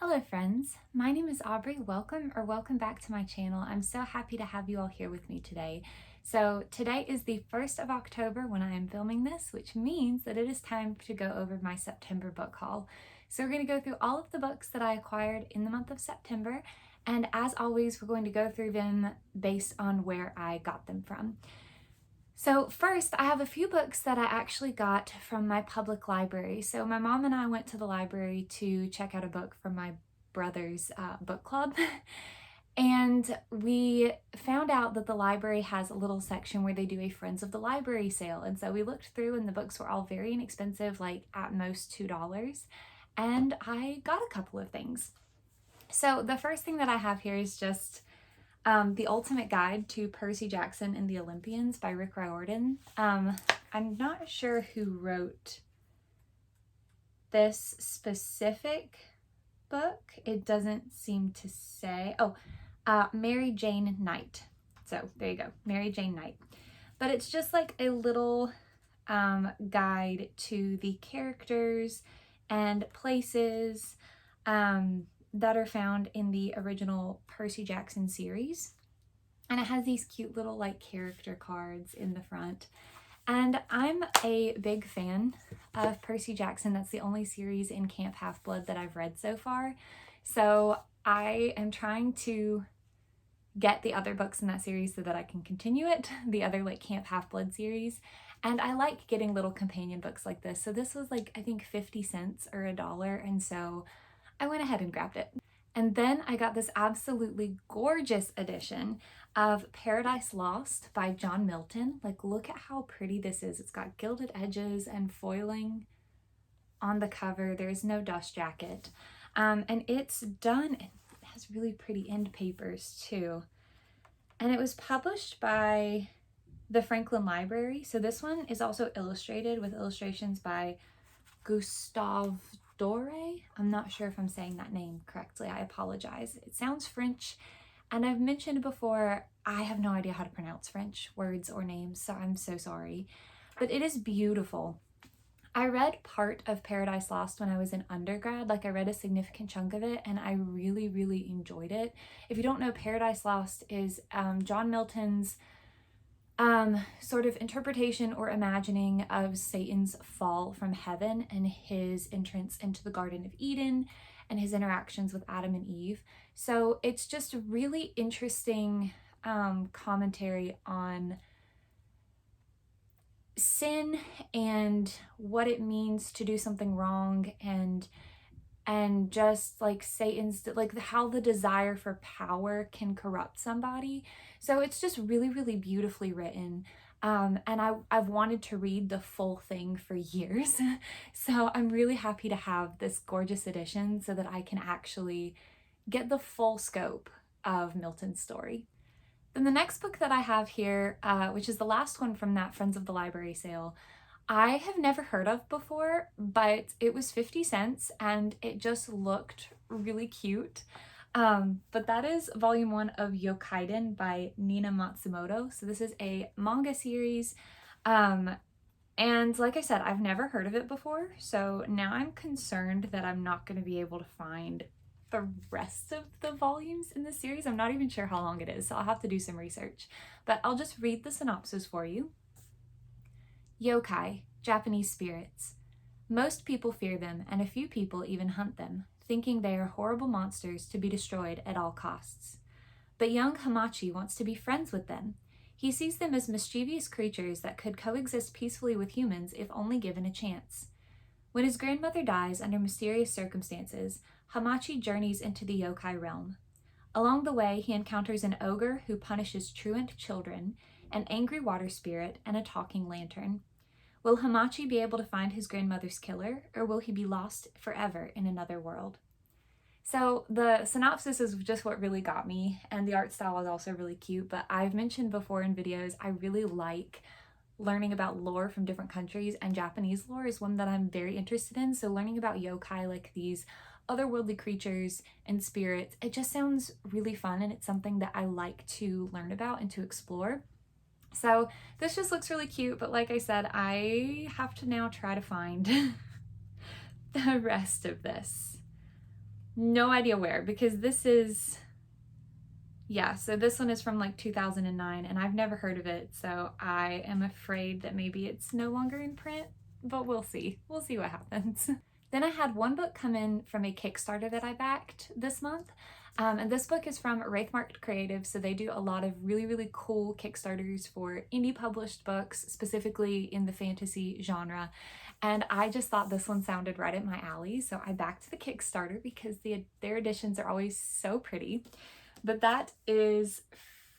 Hello friends, my name is Aubrey. Welcome back to my channel. I'm so happy to have you all here with me today. So today is the 1st of October when I am filming this, which means that it is time to go over my September book haul. So we're going to go through all of the books that I acquired in the month of September, and as always we're going to go through them based on where I got them from. So first, I have a few books that I actually got from my public library. So my mom and I went to the library to check out a book from my brother's book club. And we found out that the library has a little section where they do a Friends of the Library sale. And so we looked through and the books were all very inexpensive, like at most $2. And I got a couple of things. So the first thing that I have here is just The Ultimate Guide to Percy Jackson and the Olympians by Rekhyt. I'm not sure who wrote this specific book. It doesn't seem to say. Mary Jane Knight. So there you go, Mary Jane Knight. But it's just like a little guide to the characters and places that are found in the original Percy Jackson series. And it has these cute little like character cards in the front. And I'm a big fan of Percy Jackson. That's the only series in Camp Half-Blood that I've read so far. So I am trying to get the other books in that series so that I can continue it, the other like Camp Half-Blood series. And I like getting little companion books like this. So this was like, I think 50 cents or $1. And so I went ahead and grabbed it. And then I got this absolutely gorgeous edition of Paradise Lost by John Milton. Like, look at how pretty this is. It's got gilded edges and foiling on the cover. There's no dust jacket. And it's done, it has really pretty end papers too. And it was published by the Franklin Library. So this one is also illustrated with illustrations by Gustave Doré. I'm not sure if I'm saying that name correctly. I apologize. It sounds French, and I've mentioned before, I have no idea how to pronounce French words or names, so I'm so sorry. But it is beautiful. I read part of Paradise Lost when I was in undergrad. Like, I read a significant chunk of it, and I really, really enjoyed it. If you don't know, Paradise Lost is John Milton's sort of interpretation or imagining of Satan's fall from heaven and his entrance into the Garden of Eden and his interactions with Adam and Eve. So it's just a really interesting commentary on sin and what it means to do something wrong, and just like Satan's, like how the desire for power can corrupt somebody. So it's just really, really beautifully written. And I've wanted to read the full thing for years. So I'm really happy to have this gorgeous edition so that I can actually get the full scope of Milton's story. Then the next book that I have here, which is the last one from that Friends of the Library sale, I have never heard of before, but it was 50 cents and it just looked really cute. But that is volume 1 of Yokaiden by Nina Matsumoto. So this is a manga series. And like I said, I've never heard of it before. So now I'm concerned that I'm not going to be able to find the rest of the volumes in the series. I'm not even sure how long it is, so I'll have to do some research. But I'll just read the synopsis for you. Yokai, Japanese spirits. Most people fear them, and a few people even hunt them, thinking they are horrible monsters to be destroyed at all costs. But young Hamachi wants to be friends with them. He sees them as mischievous creatures that could coexist peacefully with humans if only given a chance. When his grandmother dies under mysterious circumstances, Hamachi journeys into the yokai realm. Along the way, he encounters an ogre who punishes truant children, an angry water spirit, and a talking lantern. Will Hamachi be able to find his grandmother's killer, or will he be lost forever in another world? So the synopsis is just what really got me, and the art style is also really cute, but I've mentioned before in videos, I really like learning about lore from different countries, and Japanese lore is one that I'm very interested in. So learning about yokai, like these otherworldly creatures and spirits, it just sounds really fun, and it's something that I like to learn about and to explore. So this just looks really cute, but like I said, I have to now try to find the rest of this. no idea where, because this is, yeah, so this one is from like 2009 and I've never heard of it, so I am afraid that maybe it's no longer in print, but we'll see. We'll see what happens. Then I had one book come in from a Kickstarter that I backed this month. And this book is from Rekhyt Creative, so they do a lot of really, really cool Kickstarters for indie published books, specifically in the fantasy genre. And I just thought this one sounded right at my alley, so I backed the Kickstarter because their editions are always so pretty. But that is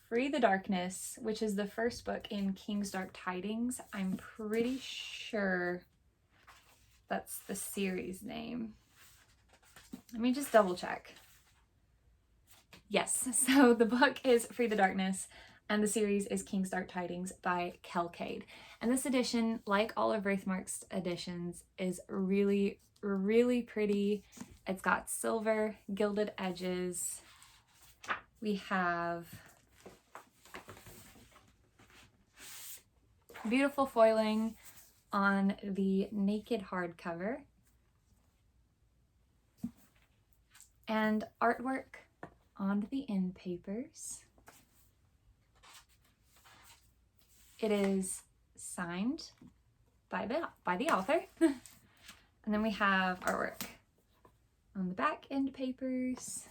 Free the Darkness, which is the first book in King's Dark Tidings. I'm pretty sure that's the series name. Let me just double check. Yes, so the book is Free the Darkness and the series is King's Dark Tidings by Rekhyt. And this edition, like all of Rekhyt's editions, is really, really pretty. It's got silver gilded edges. We have beautiful foiling on the naked hardcover and artwork on the end papers. It is signed by the author. And then we have artwork on the back end papers.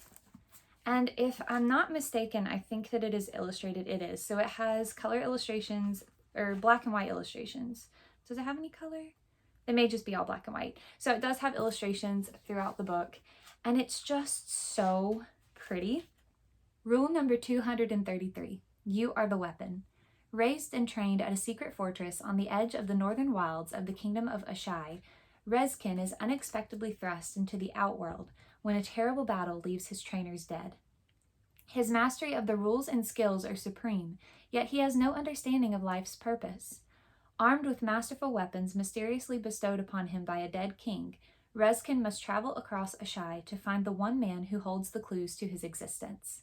And if I'm not mistaken, I think that it is illustrated. It is. So it has color illustrations, or black and white illustrations. Does it have any color? It may just be all black and white. So it does have illustrations throughout the book, and it's just so pretty. Rule number 233, you are the weapon. Raised and trained at a secret fortress on the edge of the northern wilds of the kingdom of Ashai, Rekhyt is unexpectedly thrust into the outworld when a terrible battle leaves his trainers dead. His mastery of the rules and skills are supreme, yet he has no understanding of life's purpose. Armed with masterful weapons mysteriously bestowed upon him by a dead king, Rekhyt must travel across Ashai to find the one man who holds the clues to his existence.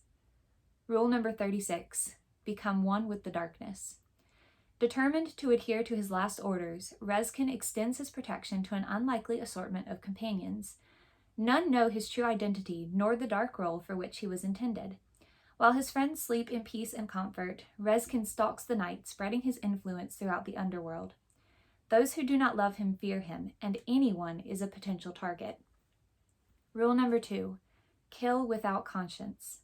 Rule number 36, become one with the darkness. Determined to adhere to his last orders, Rekhyt extends his protection to an unlikely assortment of companions. None know his true identity, nor the dark role for which he was intended. While his friends sleep in peace and comfort, Rekhyt stalks the night, spreading his influence throughout the underworld. Those who do not love him fear him, and anyone is a potential target. Rule number 2, kill without conscience.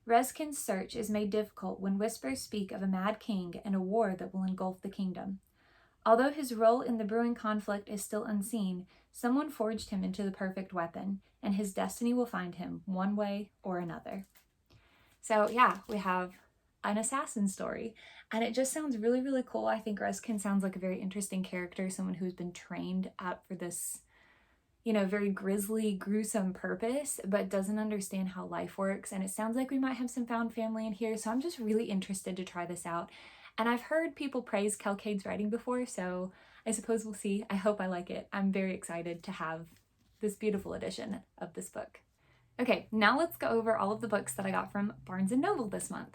Rekhyt's search is made difficult when whispers speak of a mad king and a war that will engulf the kingdom. Although his role in the brewing conflict is still unseen, someone forged him into the perfect weapon, and his destiny will find him one way or another. So yeah, we have an assassin story, and it just sounds really, really cool. I think Rekhyt sounds like a very interesting character, someone who's been trained up for this, you know, very grisly, gruesome purpose, but doesn't understand how life works. And it sounds like we might have some found family in here, so I'm just really interested to try this out. And I've heard people praise Rekhyt's writing before, so I suppose we'll see. I hope I like it. I'm very excited to have this beautiful edition of this book. Okay, now let's go over all of the books that I got from Barnes & Noble this month.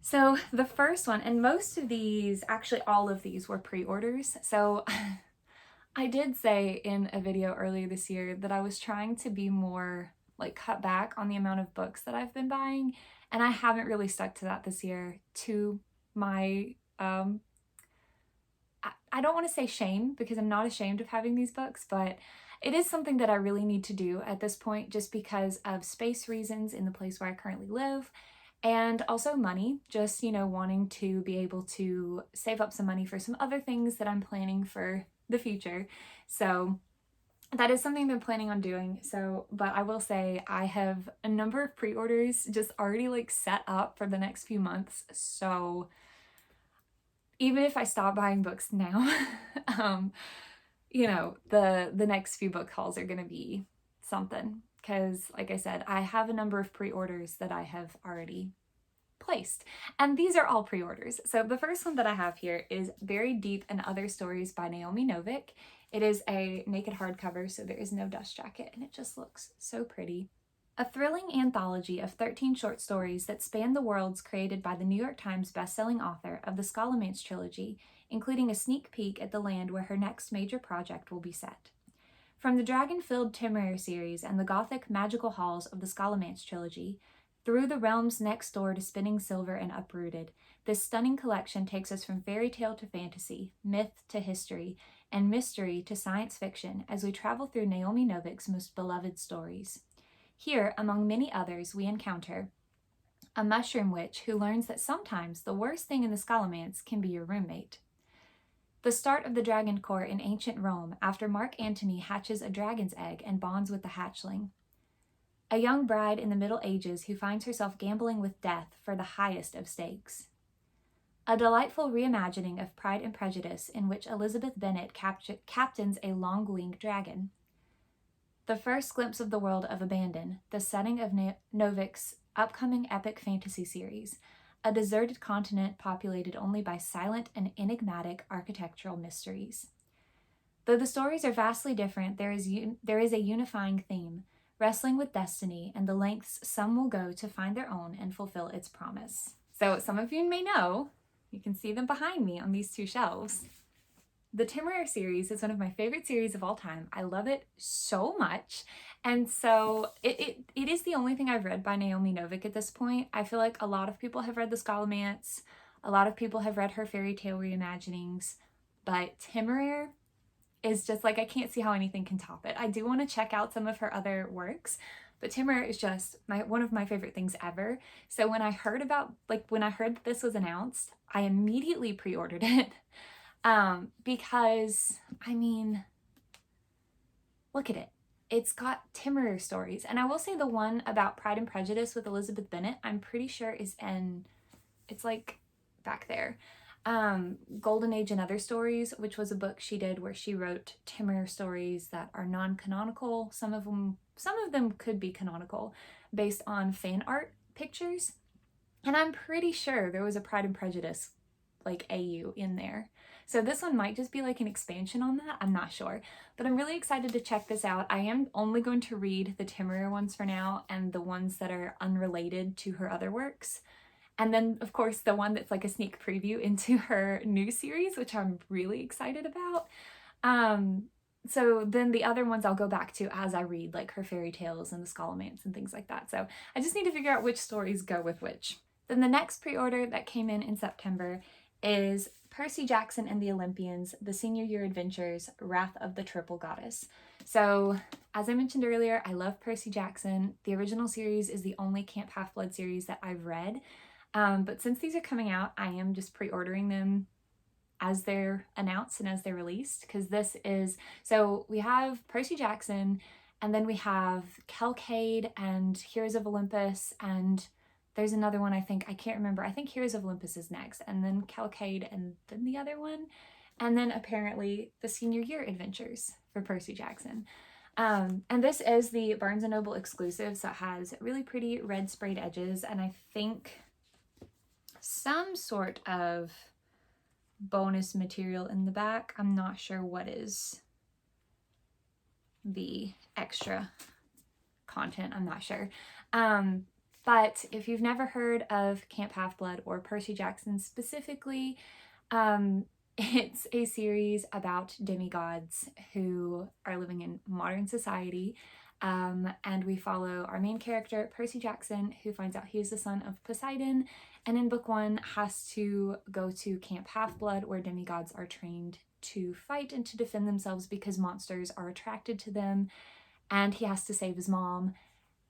So the first one, and most of these, actually all of these were pre-orders. So I did say in a video earlier this year that I was trying to be more like cut back on the amount of books that I've been buying, and I haven't really stuck to that this year, to my I don't want to say shame, because I'm not ashamed of having these books, but it is something that I really need to do at this point, just because of space reasons in the place where I currently live, and also money, just, you know, wanting to be able to save up some money for some other things that I'm planning for the future. So that is something I've been planning on doing. So, but I will say I have a number of pre-orders just already like set up for the next few months. So even if I stop buying books now, you know, the next few book hauls are going to be something, because like I said, I have a number of pre-orders that I have already placed, and these are all pre-orders. So the first one that I have here is Buried Deep and Other Stories by Naomi Novik. It is a naked hardcover, so there is no dust jacket, and it just looks so pretty. A thrilling anthology of 13 short stories that span the worlds created by the New York Times bestselling author of the Scholomance trilogy, including a sneak peek at the land where her next major project will be set. From the dragon-filled Temeraire series and the gothic magical halls of the Scalomance trilogy, through the realms next door to spinning silver and uprooted, this stunning collection takes us from fairy tale to fantasy, myth to history, and mystery to science fiction as we travel through Naomi Novik's most beloved stories. Here, among many others, we encounter a mushroom witch who learns that sometimes the worst thing in the Scalomance can be your roommate. The start of the Dragon Court in ancient Rome after Mark Antony hatches a dragon's egg and bonds with the hatchling. A young bride in the Middle Ages who finds herself gambling with death for the highest of stakes. A delightful reimagining of Pride and Prejudice in which Elizabeth Bennet captains a long-winged dragon. The first glimpse of the world of Abandon, the setting of Novik's upcoming epic fantasy series, a deserted continent populated only by silent and enigmatic architectural mysteries. Though the stories are vastly different, there is a unifying theme, wrestling with destiny and the lengths some will go to find their own and fulfill its promise. So some of you may know, you can see them behind me on these two shelves. The Temeraire series is one of my favorite series of all time. I love it so much. And so it is the only thing I've read by Naomi Novik at this point. I feel like a lot of people have read the Scalomance. A lot of people have read her fairy tale reimaginings. But Temeraire is just like, I can't see how anything can top it. I do want to check out some of her other works, but Temeraire is just one of my favorite things ever. So when I heard that this was announced, I immediately pre-ordered it. Because, I mean, look at it. It's got Temeraire stories. And I will say the one about Pride and Prejudice with Elizabeth Bennet, I'm pretty sure it's like back there. Golden Age and Other Stories, which was a book she did where she wrote Temeraire stories that are non-canonical. Some of them could be canonical based on fan art pictures. And I'm pretty sure there was a Pride and Prejudice like AU in there. So this one might just be like an expansion on that. I'm not sure, but I'm really excited to check this out. I am only going to read the Temeraire ones for now and the ones that are unrelated to her other works. And then of course the one that's like a sneak preview into her new series, which I'm really excited about. So then the other ones I'll go back to as I read, like her fairy tales and the Scalomance and things like that. So I just need to figure out which stories go with which. Then the next pre-order that came in September is Percy Jackson and the Olympians, The Senior Year Adventures, Wrath of the Triple Goddess. So, as I mentioned earlier, I love Percy Jackson. The original series is the only Camp Half-Blood series that I've read. But since these are coming out, I am just pre-ordering them as they're announced and as they're released. Because so we have Percy Jackson, and then we have Calcade and Heroes of Olympus, and there's another one I can't remember. I think Heroes of Olympus is next, and then Calcade, and then the other one. And then apparently the Senior Year Adventures for Percy Jackson. And this is the Barnes & Noble exclusive, so it has really pretty red sprayed edges, and I think some sort of bonus material in the back. I'm not sure what is the extra content. I'm not sure. But if you've never heard of Camp Half-Blood or Percy Jackson specifically, it's a series about demigods who are living in modern society. And we follow our main character, Percy Jackson, who finds out he is the son of Poseidon, and in book 1 has to go to Camp Half-Blood, where demigods are trained to fight and to defend themselves because monsters are attracted to them, and he has to save his mom.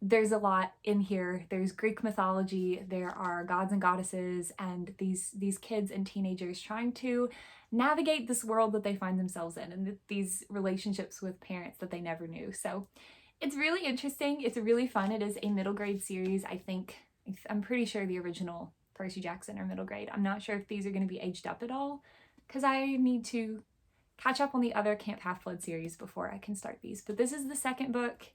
There's a lot in here. There's Greek mythology, there are gods and goddesses, and these kids and teenagers trying to navigate this world that they find themselves in, and these relationships with parents that they never knew. So it's really interesting. It's really fun. It is a middle grade series. I'm pretty sure the original Percy Jackson are middle grade. I'm not sure if these are going to be aged up at all, because I need to catch up on the other Camp Half-Blood series before I can start these. But this is the second book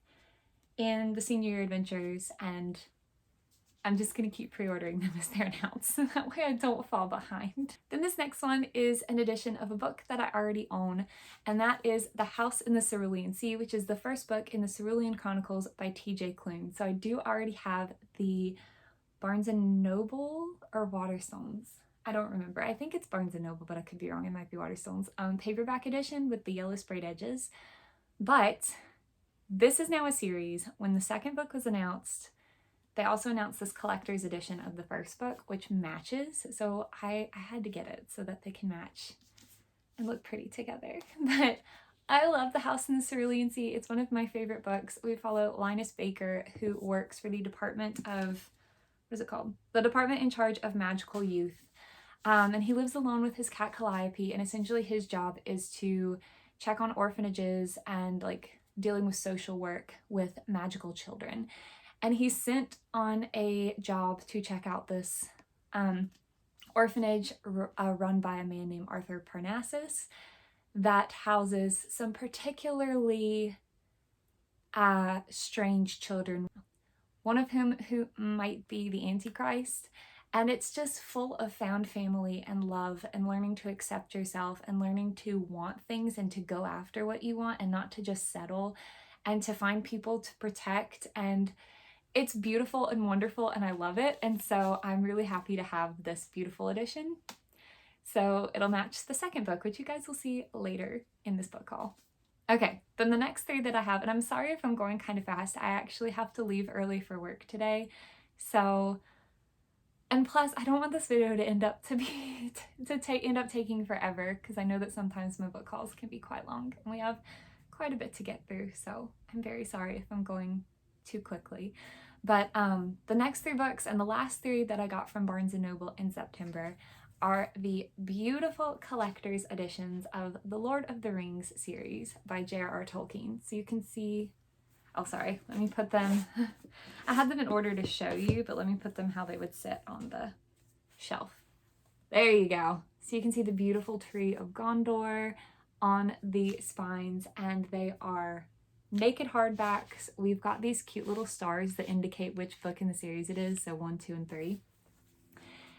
in the Senior Year Adventures, and I'm just going to keep pre-ordering them as they're announced, so that way I don't fall behind. Then this next one is an edition of a book that I already own, and that is The House in the Cerulean Sea, which is the first book in the Cerulean Chronicles by T.J. Klune. So I do already have the Barnes & Noble or Waterstones. I don't remember. I think it's Barnes & Noble, but I could be wrong. It might be Waterstones. Paperback edition with the yellow sprayed edges. But this is now a series. When the second book was announced, they also announced this collector's edition of the first book, which matches. So I had to get it so that they can match and look pretty together. But I love The House in the Cerulean Sea. It's one of my favorite books. We follow Linus Baker, who works for the Department of, what is it called? The Department in charge of Magical Youth. And he lives alone with his cat Calliope, and essentially his job is to check on orphanages and like dealing with social work with magical children. And he's sent on a job to check out this orphanage run by a man named Arthur Parnassus that houses some particularly strange children, one of whom who might be the Antichrist. And it's just full of found family and love and learning to accept yourself and learning to want things and to go after what you want and not to just settle and to find people to protect. And it's beautiful and wonderful and I love it. And so I'm really happy to have this beautiful edition. So it'll match the second book, which you guys will see later in this book haul. Okay, then the next three that I have, and I'm sorry if I'm going kind of fast, I actually have to leave early for work today. So, and plus I don't want this video to end up taking forever, because I know that sometimes my book hauls can be quite long and we have quite a bit to get through. So I'm very sorry if I'm going too quickly. But the next three books and the last three that I got from Barnes & Noble in September are the beautiful collector's editions of the Lord of the Rings series by J.R.R. Tolkien. So you can see, oh sorry, let me put them, I had them in order to show you, but let me put them how they would sit on the shelf. There you go. So you can see the beautiful tree of Gondor on the spines, and they are naked hardbacks. We've got these cute little stars that indicate which book in the series it is, so 1, 2, and 3.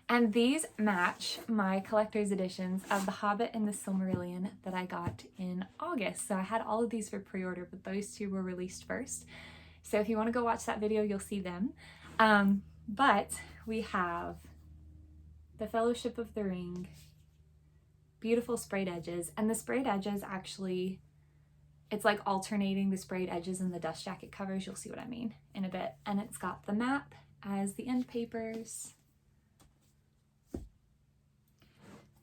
And these match my collector's editions of The Hobbit and the Silmarillion that I got in August. So I had all of these for pre-order, but those two were released first. So if you want to go watch that video, you'll see them. But we have The Fellowship of the Ring, beautiful sprayed edges, and the sprayed edges actually, it's like alternating the sprayed edges and the dust jacket covers. You'll see what I mean in a bit. And it's got the map as the end papers.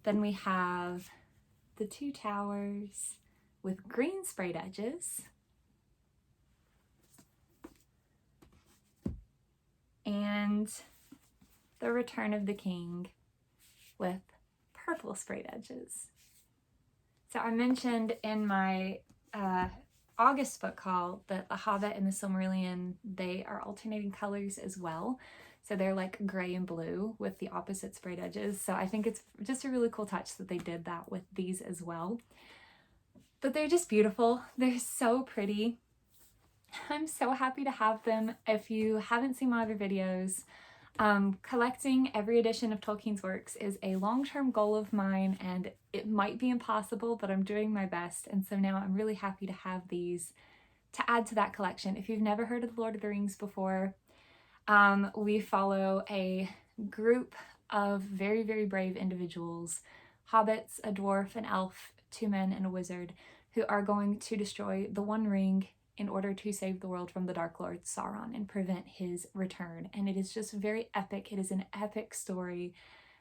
Then we have the Two Towers with green sprayed edges. And The Return of the King with purple sprayed edges. So I mentioned in my August book haul that The Hobbit and the Silmarillion, they are alternating colors as well. So they're like gray and blue with the opposite sprayed edges. So I think it's just a really cool touch that they did that with these as well. But they're just beautiful. They're so pretty. I'm so happy to have them. If you haven't seen my other videos, collecting every edition of Tolkien's works is a long-term goal of mine, and it might be impossible, but I'm doing my best. And so now I'm really happy to have these to add to that collection. If you've never heard of The Lord of the Rings before, we follow a group of very, very brave individuals, hobbits, a dwarf, an elf, 2 men, and a wizard, who are going to destroy the One Ring in order to save the world from the Dark Lord Sauron and prevent his return. And it is just very epic. It is an epic story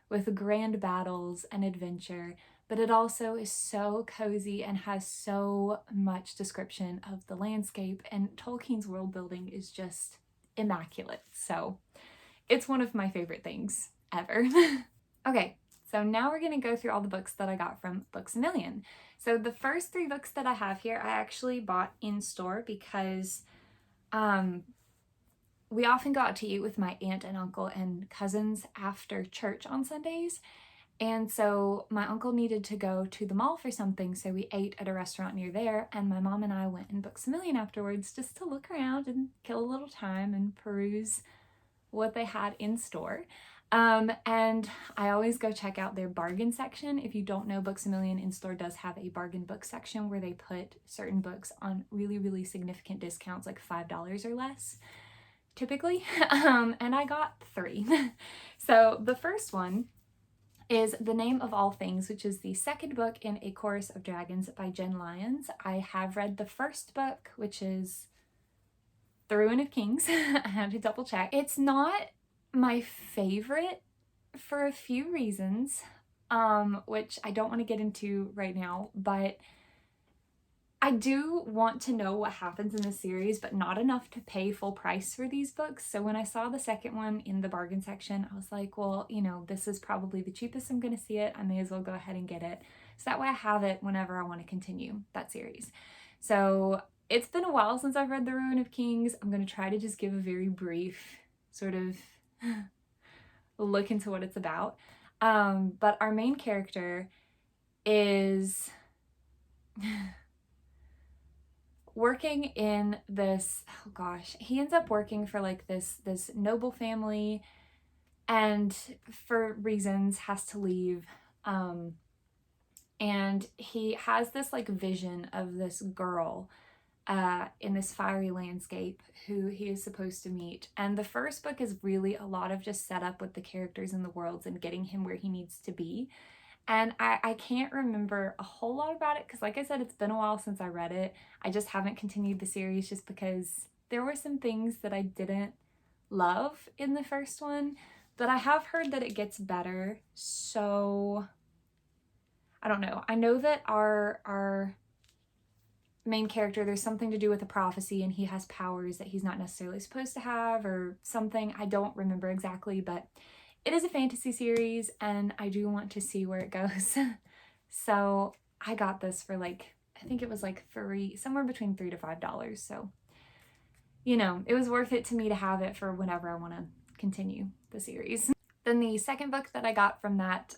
with grand battles and adventure, but it also is so cozy and has so much description of the landscape, and Tolkien's world building is just immaculate. So it's one of my favorite things ever. Okay, so now we're going to go through all the books that I got from Books A Million. So the first 3 books that I have here, I actually bought in store because we often go out to eat with my aunt and uncle and cousins after church on Sundays. And so my uncle needed to go to the mall for something, so we ate at a restaurant near there, and my mom and I went in Books A Million afterwards just to look around and kill a little time and peruse what they had in store. And I always go check out their bargain section. If you don't know, Books A Million in store does have a bargain book section where they put certain books on really, really significant discounts, like $5 or less, typically. And I got 3. So the first one is The Name of All Things, which is the second book in A Chorus of Dragons by Jen Lyons. I have read the first book, which is The Ruin of Kings. I had to double check. It's not my favorite for a few reasons, which I don't want to get into right now, but I do want to know what happens in the series, but not enough to pay full price for these books. So when I saw the second one in the bargain section, I was like, well, you know, this is probably the cheapest I'm going to see it. I may as well go ahead and get it. So that way I have it whenever I want to continue that series. So it's been a while since I've read The Ruin of Kings. I'm going to try to just give a very brief sort of look into what it's about. But our main character is working in this, oh gosh, he ends up working for like this noble family, and for reasons has to leave. And he has this like vision of this girl in this fiery landscape who he is supposed to meet. And the first book is really a lot of just set up with the characters and the worlds and getting him where he needs to be. And I can't remember a whole lot about it because, like I said, it's been a while since I read it. I just haven't continued the series just because there were some things that I didn't love in the first one. But I have heard that it gets better, so I don't know. I know that our main character, there's something to do with a prophecy and he has powers that he's not necessarily supposed to have or something. I don't remember exactly, but it is a fantasy series and I do want to see where it goes. So I got this for like, I think it was like somewhere between $3 to $5. So, you know, it was worth it to me to have it for whenever I want to continue the series. Then the second book that I got from that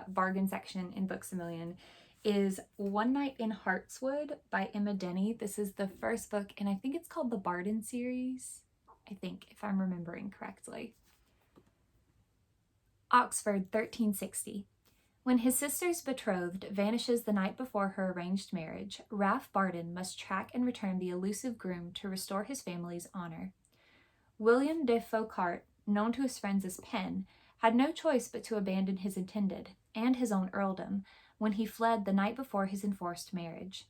bargain section in Books A Million is One Night in Heartswood by Emma Denny. This is the first book, and I think it's called the Barden series, I think, if I'm remembering correctly. Oxford, 1360. When his sister's betrothed vanishes the night before her arranged marriage, Ralph Barden must track and return the elusive groom to restore his family's honor. William de Faucart, known to his friends as Pen, had no choice but to abandon his intended, and his own earldom, when he fled the night before his enforced marriage.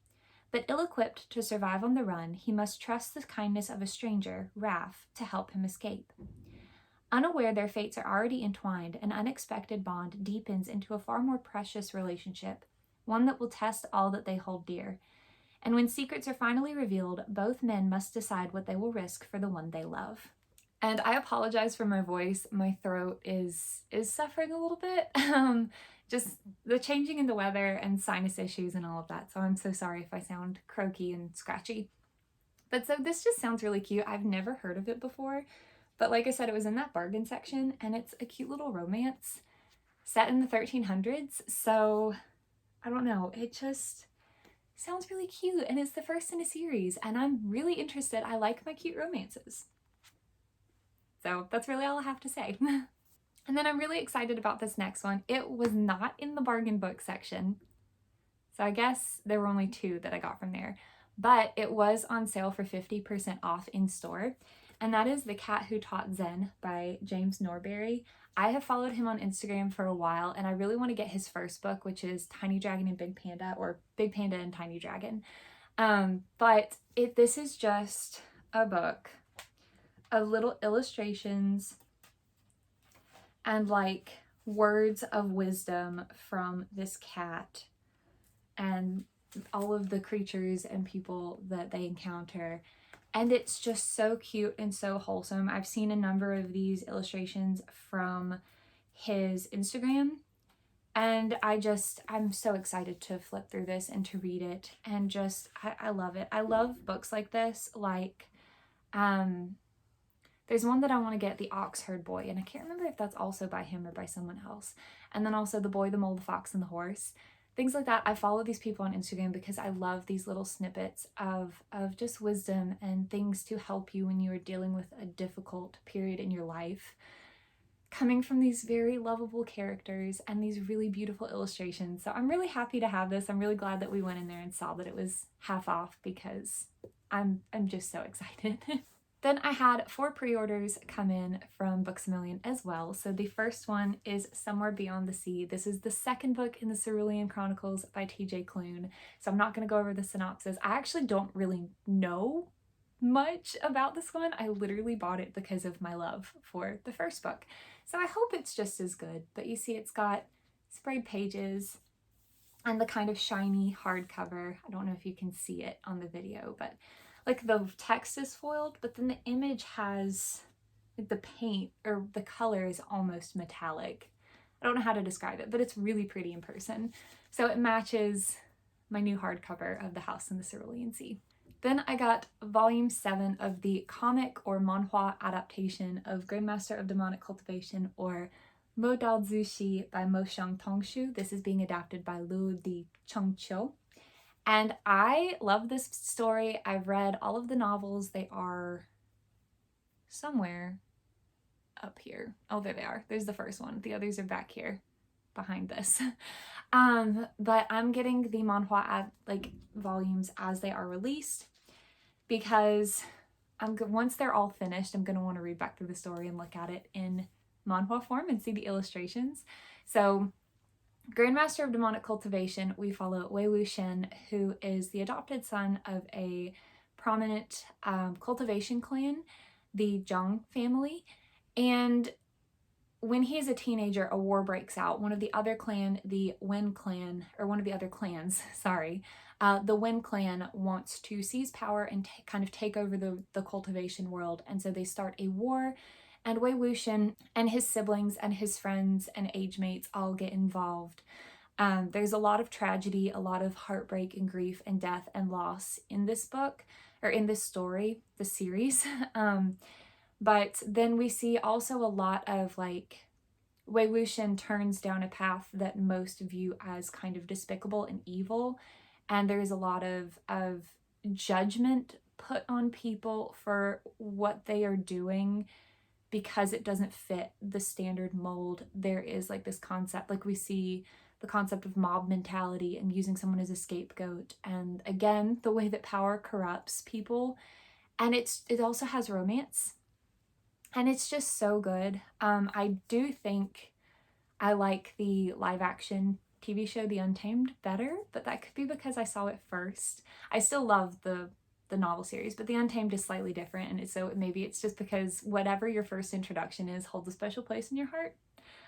But ill-equipped to survive on the run, he must trust the kindness of a stranger, Ralph, to help him escape. Unaware their fates are already entwined, an unexpected bond deepens into a far more precious relationship, one that will test all that they hold dear. And when secrets are finally revealed, both men must decide what they will risk for the one they love. And I apologize for my voice. My throat is suffering a little bit. Just the changing in the weather and sinus issues and all of that. So I'm so sorry if I sound croaky and scratchy. But so this just sounds really cute. I've never heard of it before. But like I said, it was in that bargain section and it's a cute little romance set in the 1300s. So I don't know. It just sounds really cute and it's the first in a series and I'm really interested. I like my cute romances. So that's really all I have to say. And then I'm really excited about this next one. It was not in the bargain book section. So I guess there were only 2 that I got from there. But it was on sale for 50% off in store. And that is The Cat Who Taught Zen by James Norbury. I have followed him on Instagram for a while and I really want to get his first book, which is Tiny Dragon and Big Panda, or Big Panda and Tiny Dragon. But this is just a book of little illustrations and like words of wisdom from this cat and all of the creatures and people that they encounter. And it's just so cute and so wholesome. I've seen a number of these illustrations from his Instagram and I'm so excited to flip through this and to read it. And just, I love it. I love books like this. Like, there's one that I want to get, The Oxherd Boy, and I can't remember if that's also by him or by someone else. And then also The Boy, the Mole, the Fox, and the Horse. Things like that. I follow these people on Instagram because I love these little snippets of just wisdom and things to help you when you are dealing with a difficult period in your life. Coming from these very lovable characters and these really beautiful illustrations. So I'm really happy to have this. I'm really glad that we went in there and saw that it was half off because I'm just so excited. Then I had 4 pre-orders come in from Books A Million as well. So the first one is Somewhere Beyond the Sea. This is the second book in the Cerulean Chronicles by TJ Klune. So I'm not going to go over the synopsis. I actually don't really know much about this one. I literally bought it because of my love for the first book. So I hope it's just as good. But you see it's got sprayed pages and the kind of shiny hardcover. I don't know if you can see it on the video, but like the text is foiled, but then the image has like the paint or the color is almost metallic. I don't know how to describe it, but it's really pretty in person. So it matches my new hardcover of The House in the Cerulean Sea. Then I got volume 7 of the comic or manhwa adaptation of Grandmaster of Demonic Cultivation, or Mo Dao Zushi by Mo Xiang Tongshu. This is being adapted by Luo Di Chengqiu. And I love this story. I've read all of the novels. They are somewhere up here. Oh, there they are. There's the first one. The others are back here behind this. But I'm getting the manhwa volumes as they are released because once they're all finished, I'm going to want to read back through the story and look at it in manhwa form and see the illustrations. So Grandmaster of Demonic Cultivation, we follow Wei Wuxian, who is the adopted son of a prominent cultivation clan, the Zhang family. And when he is a teenager, a war breaks out. One of the other clan, the Wen clan, or one of the other clans, sorry, the Wen clan wants to seize power and kind of take over the cultivation world. And so they start a war. And Wei Wuxian and his siblings and his friends and age mates all get involved. There's a lot of tragedy, a lot of heartbreak and grief and death and loss in this book, or in this story, the series. But then we see also a lot of like, Wei Wuxian turns down a path that most view as kind of despicable and evil. And there's a lot of judgment put on people for what they are doing, because it doesn't fit the standard mold. There is like this concept, like we see the concept of mob mentality and using someone as a scapegoat. And again, the way that power corrupts people. And it also has romance. And it's just so good. I do think I like the live action TV show, The Untamed, better, but that could be because I saw it first. I still love the novel series, but The Untamed is slightly different, and so maybe it's just because whatever your first introduction is holds a special place in your heart.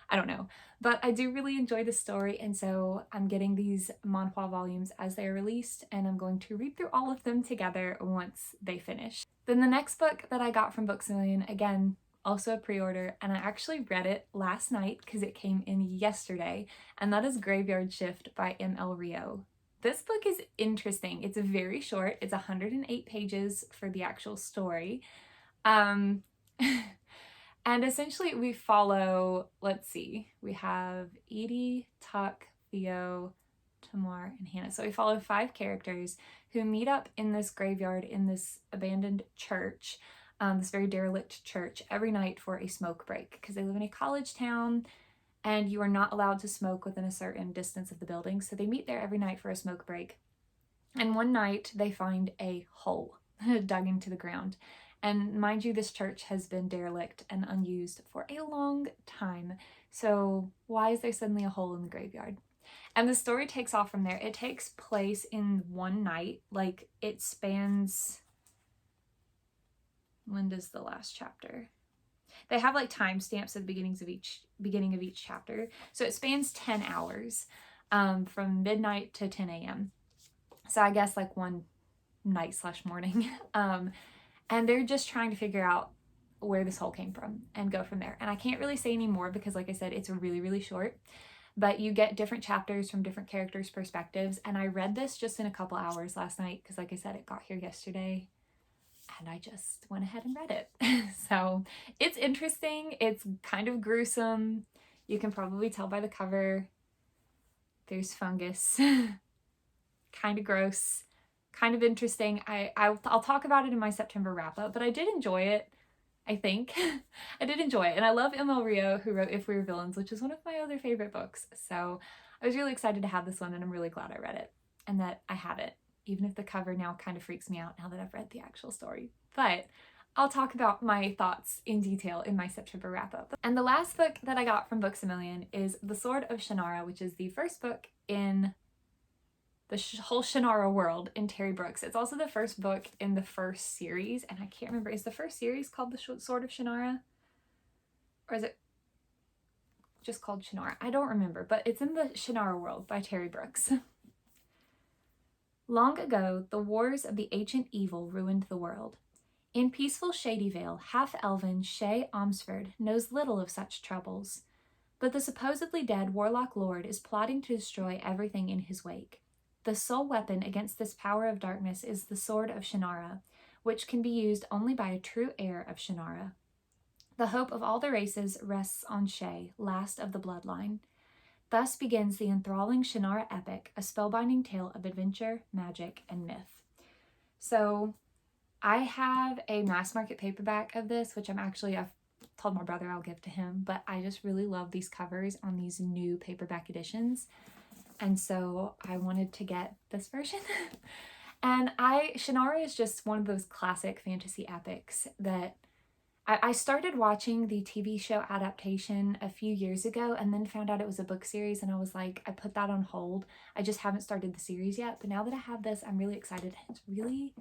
I don't know, but I do really enjoy the story, and so I'm getting these manhwa volumes as they are released, and I'm going to read through all of them together once they finish. Then the next book that I got from Books A Million, again, also a pre-order, and I actually read it last night because it came in yesterday, and that is Graveyard Shift by M.L. Rio. This book is interesting. It's very short. It's 108 pages for the actual story. And essentially we follow, let's see, we have Edie, Tuck, Theo, Tamar, and Hannah. So we follow 5 characters who meet up in this graveyard in this abandoned church, this very derelict church, every night for a smoke break because they live in a college town and you are not allowed to smoke within a certain distance of the building. So they meet there every night for a smoke break. And one night they find a hole dug into the ground. And mind you, this church has been derelict and unused for a long time. So why is there suddenly a hole in the graveyard? And the story takes off from there. It takes place in one night. Like, it spans... When does the last chapter? They have like timestamps at the beginning of each chapter. So it spans 10 hours from midnight to 10 a.m. So I guess like one night / morning. And they're just trying to figure out where this hole came from and go from there. And I can't really say any more because, like I said, it's really, really short. But you get different chapters from different characters' perspectives. And I read this just in a couple hours last night because, like I said, it got here yesterday. And I just went ahead and read it. So it's interesting. It's kind of gruesome. You can probably tell by the cover. There's fungus. Kind of gross. Kind of interesting. I'll talk about it in my September wrap up, but I did enjoy it. I think. I did enjoy it. And I love M.L. Rio, who wrote If We Were Villains, which is one of my other favorite books. So I was really excited to have this one, and I'm really glad I read it and that I have it, even if the cover now kind of freaks me out now that I've read the actual story. But I'll talk about my thoughts in detail in my September wrap-up. And the last book that I got from Books A Million is The Sword of Shannara, which is the first book in the whole Shannara world in Terry Brooks. It's also the first book in the first series, and I can't remember, is the first series called The Sword of Shannara? Or is it just called Shannara? I don't remember, but it's in the Shannara world by Terry Brooks. Long ago, the wars of the ancient evil ruined the world. In peaceful Shadyvale, half-elven Shay Omsford knows little of such troubles, but the supposedly dead Warlock Lord is plotting to destroy everything in his wake. The sole weapon against this power of darkness is the Sword of Shannara, which can be used only by a true heir of Shannara. The hope of all the races rests on Shay, last of the bloodline. Thus begins the enthralling Shannara epic, a spellbinding tale of adventure, magic, and myth. So I have a mass market paperback of this, which I've told my brother I'll give to him, but I just really love these covers on these new paperback editions. And so I wanted to get this version. And Shannara is just one of those classic fantasy epics that I started watching the TV show adaptation a few years ago and then found out it was a book series, and I was like, I put that on hold. I just haven't started the series yet, but now that I have this, I'm really excited. It's really,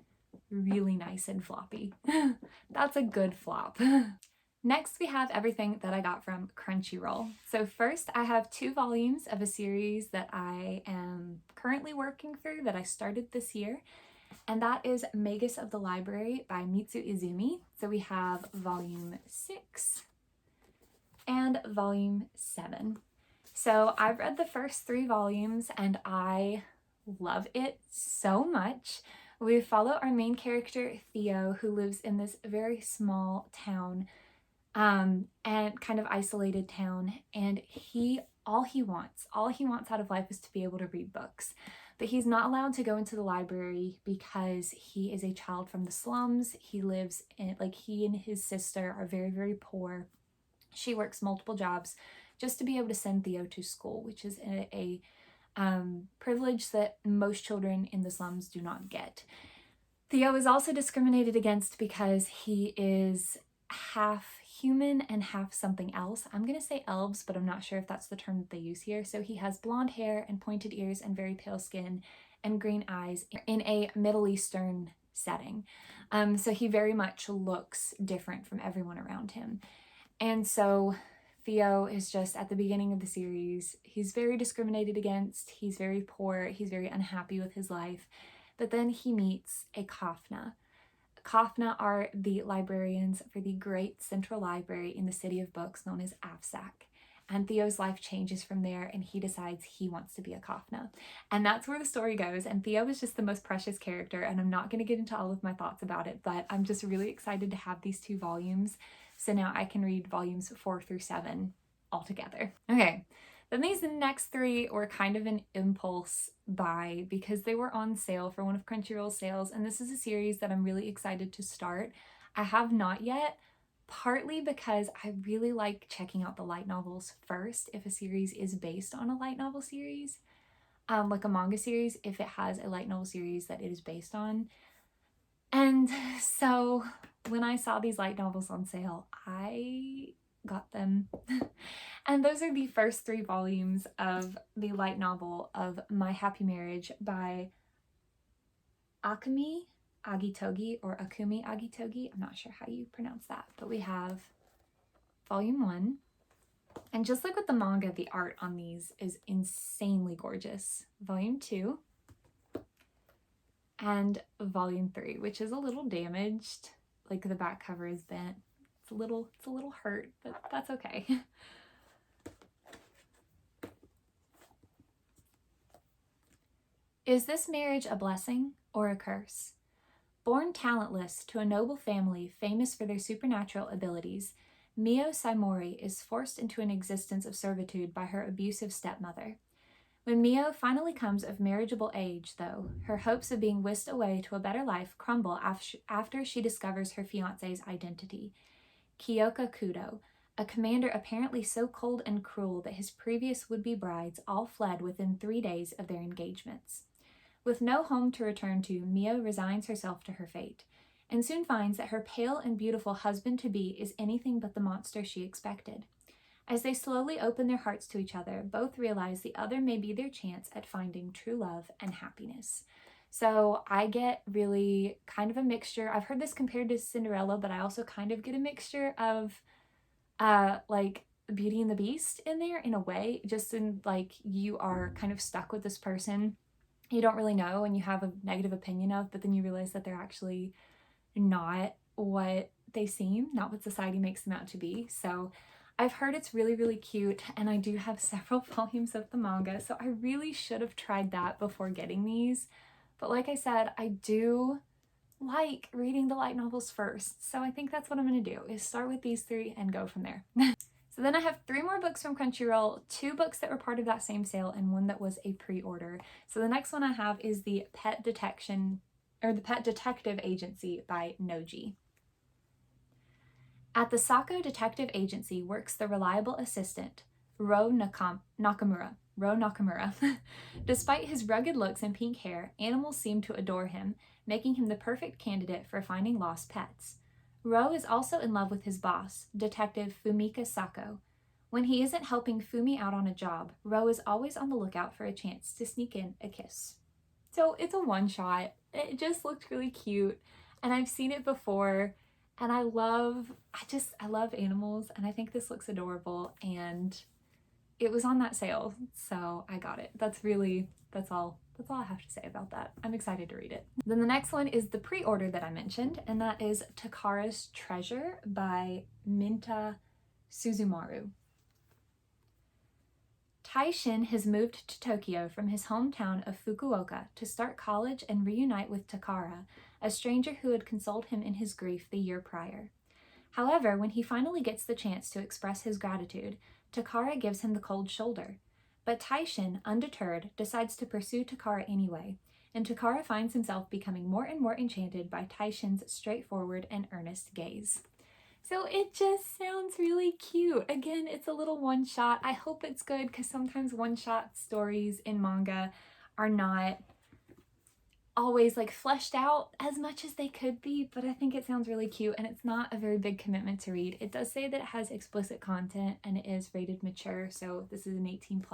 really nice and floppy. That's a good flop. Next, we have everything that I got from Crunchyroll. So first, I have 2 volumes of a series that I am currently working through that I started this year, and that is Magus of the Library by Mitsu Izumi. So we have volume 6 and volume 7. So I've read the first 3 volumes and I love it so much. We follow our main character, Theo, who lives in this very small town, and kind of isolated town, and all he wants out of life is to be able to read books. But he's not allowed to go into the library because he is a child from the slums. He lives in, he and his sister are very, very poor. She works multiple jobs just to be able to send Theo to school, which is a privilege that most children in the slums do not get. Theo is also discriminated against because he is half human and half something else. I'm gonna say elves, but I'm not sure if that's the term that they use here. So he has blonde hair and pointed ears and very pale skin and green eyes in a Middle Eastern setting. So he very much looks different from everyone around him. And so Theo is just, at the beginning of the series, he's very discriminated against, he's very poor, he's very unhappy with his life. But then he meets a Kafna. Kafna are the librarians for the great central library in the city of books known as Afsak. And Theo's life changes from there, and he decides he wants to be a Kafna. And that's where the story goes. And Theo is just the most precious character, and I'm not going to get into all of my thoughts about it, but I'm just really excited to have these 2 volumes. So now I can read volumes 4 through 7 all together. Okay. Then these next 3 were kind of an impulse buy because they were on sale for one of Crunchyroll's sales, and this is a series that I'm really excited to start. I have not yet, partly because I really like checking out the light novels first if a series is based on a light novel series, like a manga series, if it has a light novel series that it is based on. And so when I saw these light novels on sale, I got them. And those are the first 3 volumes of the light novel of My Happy Marriage by Akumi Agitogi, or Akumi Agitogi. I'm not sure how you pronounce that, but we have volume 1. And just like with the manga, the art on these is insanely gorgeous. Volume 2 and volume 3, which is a little damaged. Like the back cover is bent. It's a little hurt, but that's okay. Is this marriage a blessing or a curse? Born talentless to a noble family famous for their supernatural abilities, Mio Saimori is forced into an existence of servitude by her abusive stepmother. When Mio finally comes of marriageable age, though, her hopes of being whisked away to a better life crumble after she discovers her fiancé's identity. Kyoka Kudo, a commander apparently so cold and cruel that his previous would-be brides all fled within 3 days of their engagements. With no home to return to, Mio resigns herself to her fate. and soon finds that her pale and beautiful husband-to-be is anything but the monster she expected. As they slowly open their hearts to each other, both realize the other may be their chance at finding true love and happiness. So I get really kind of a mixture. I've heard this compared to Cinderella, but I also kind of get a mixture of like Beauty and the Beast in there in a way, just in like you are kind of stuck with this person you don't really know and you have a negative opinion of, but then you realize that they're actually not what they seem, not what society makes them out to be. So I've heard it's really, really cute, and I do have several volumes of the manga, so I really should have tried that before getting these. But like I said, I do like reading the light novels first, so I think that's what I'm going to do, is start with these three and go from there. So then I have 3 more books from Crunchyroll, 2 books that were part of that same sale, and 1 that was a pre-order. So the next one I have is the Pet Detective Agency by Noji. At the Sako Detective Agency works the reliable assistant, Ro Nakamura. Despite his rugged looks and pink hair, animals seem to adore him, making him the perfect candidate for finding lost pets. Ro is also in love with his boss, Detective Fumika Sako. When he isn't helping Fumi out on a job, Ro is always on the lookout for a chance to sneak in a kiss. So it's a one-shot. It just looked really cute, and I've seen it before, and I love animals, and I think this looks adorable, and it was on that sale, so I got it. That's all I have to say about that. I'm excited to read it. Then the next one is the pre-order that I mentioned, and that is Takara's Treasure by Minta Suzumaru. Taishin has moved to Tokyo from his hometown of Fukuoka to start college and reunite with Takara, a stranger who had consoled him in his grief the year prior. However, when he finally gets the chance to express his gratitude, Takara gives him the cold shoulder. But Taishin, undeterred, decides to pursue Takara anyway, and Takara finds himself becoming more and more enchanted by Taishin's straightforward and earnest gaze. So it just sounds really cute. Again, it's a little one-shot. I hope it's good, because sometimes one-shot stories in manga are not always like fleshed out as much as they could be, but I think it sounds really cute, and it's not a very big commitment to read. It does say that it has explicit content and it is rated mature, so this is an 18+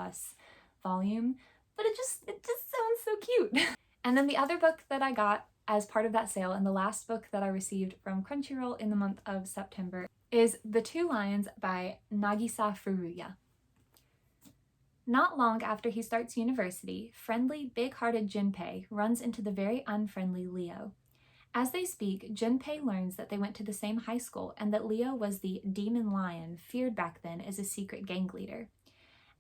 volume, but it just sounds so cute. And then the other book that I got as part of that sale, and the last book that I received from Crunchyroll in the month of September, is The Two Lions by Nagisa Furuya. Not long after he starts university, friendly, big-hearted Junpei runs into the very unfriendly Leo. As they speak, Junpei learns that they went to the same high school and that Leo was the demon lion feared back then as a secret gang leader.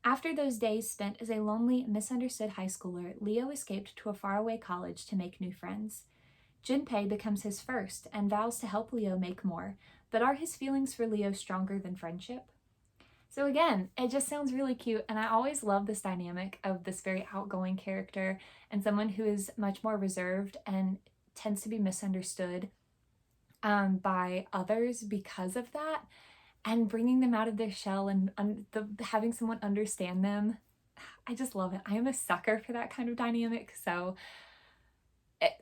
After those days spent as a lonely, misunderstood high schooler, Leo escaped to a faraway college to make new friends. Junpei becomes his first and vows to help Leo make more, but are his feelings for Leo stronger than friendship? So again, it just sounds really cute, and I always love this dynamic of this very outgoing character and someone who is much more reserved and tends to be misunderstood by others because of that, and bringing them out of their shell and having someone understand them. I just love it. I am a sucker for that kind of dynamic, so it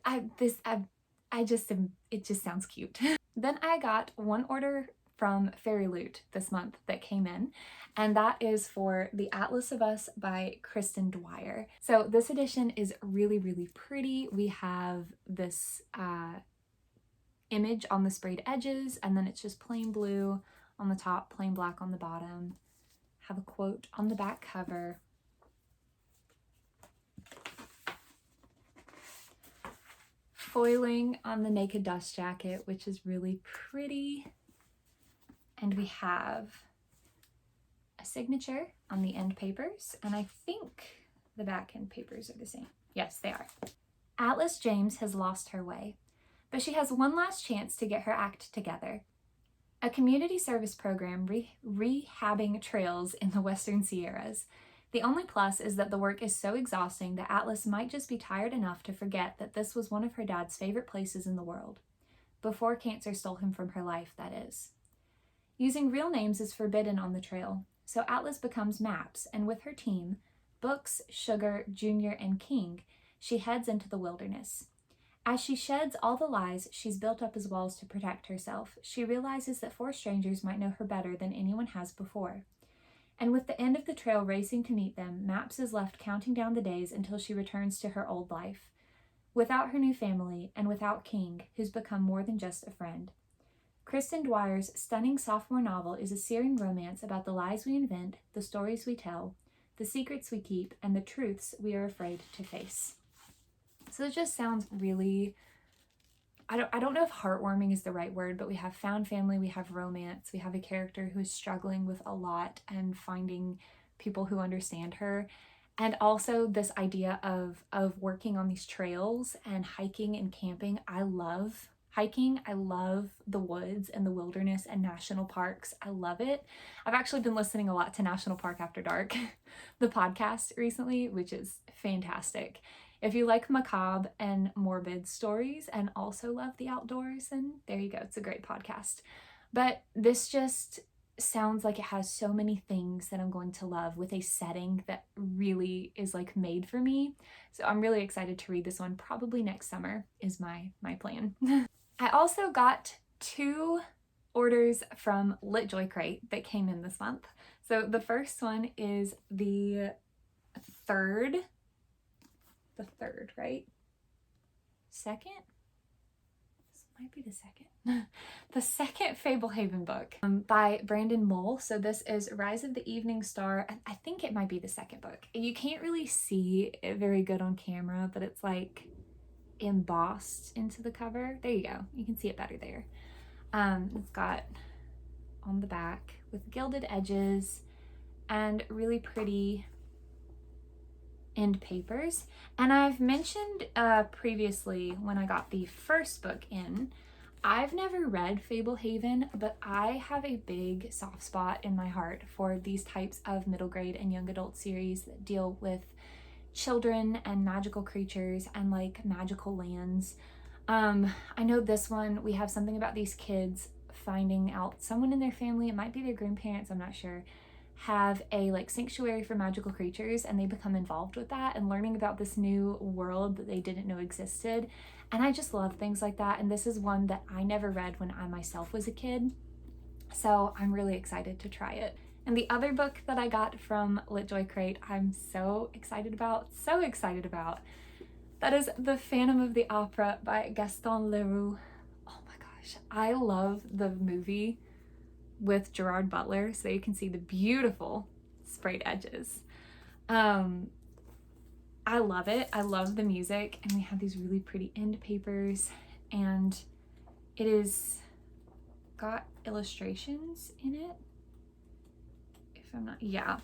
just sounds cute. Then I got one order from FairyLoot this month that came in, and that is for The Atlas of Us by Kristen Dwyer. So this edition is really, really pretty. We have this image on the sprayed edges, and then it's just plain blue on the top, plain black on the bottom. Have a quote on the back cover. Foiling on the naked dust jacket, which is really pretty. And we have a signature on the end papers, and I think the back end papers are the same. Yes, they are. Atlas James has lost her way, but she has one last chance to get her act together. A community service program rehabbing trails in the Western Sierras. The only plus is that the work is so exhausting that Atlas might just be tired enough to forget that this was one of her dad's favorite places in the world. Before cancer stole him from her life, that is. Using real names is forbidden on the trail, so Atlas becomes Maps, and with her team, Books, Sugar, Junior, and King, she heads into the wilderness. As she sheds all the lies she's built up as walls to protect herself, she realizes that 4 strangers might know her better than anyone has before. And with the end of the trail racing to meet them, Maps is left counting down the days until she returns to her old life, without her new family and without King, who's become more than just a friend. Kristen Dwyer's stunning sophomore novel is a searing romance about the lies we invent, the stories we tell, the secrets we keep, and the truths we are afraid to face. So it just sounds really, I don't know if heartwarming is the right word, but we have found family, we have romance, we have a character who is struggling with a lot and finding people who understand her. And also this idea of working on these trails and hiking and camping. I love hiking. I love the woods and the wilderness and national parks. I love it. I've actually been listening a lot to National Park After Dark, the podcast recently, which is fantastic. If you like macabre and morbid stories and also love the outdoors, then there you go. It's a great podcast. But this just sounds like it has so many things that I'm going to love with a setting that really is like made for me. So I'm really excited to read this one. Probably next summer is my plan. I also got 2 orders from LitJoy that came in this month. So the first one is the third, right? Second? This might be the second. The second Fablehaven book by Brandon Mull. So this is Rise of the Evening Star. I think it might be the second book. You can't really see it very good on camera, but it's like embossed into the cover. There you go. You can see it better there. It's got on the back with gilded edges and really pretty end papers. And I've mentioned previously when I got the first book in, I've never read Fablehaven, but I have a big soft spot in my heart for these types of middle grade and young adult series that deal with children and magical creatures and like magical lands. I know this one, we have something about these kids finding out someone in their family, it might be their grandparents, I'm not sure, have a like sanctuary for magical creatures, and they become involved with that and learning about this new world that they didn't know existed. And I just love things like that, and this is one that I never read when I myself was a kid, so I'm really excited to try it. And the other book that I got from LitJoy I'm so excited about, that is The Phantom of the Opera by Gaston Leroux. Oh my gosh, I love the movie with Gerard Butler, so you can see the beautiful sprayed edges. I love it. I love the music, and we have these really pretty end papers, and it is got illustrations in it. If I'm not, yeah.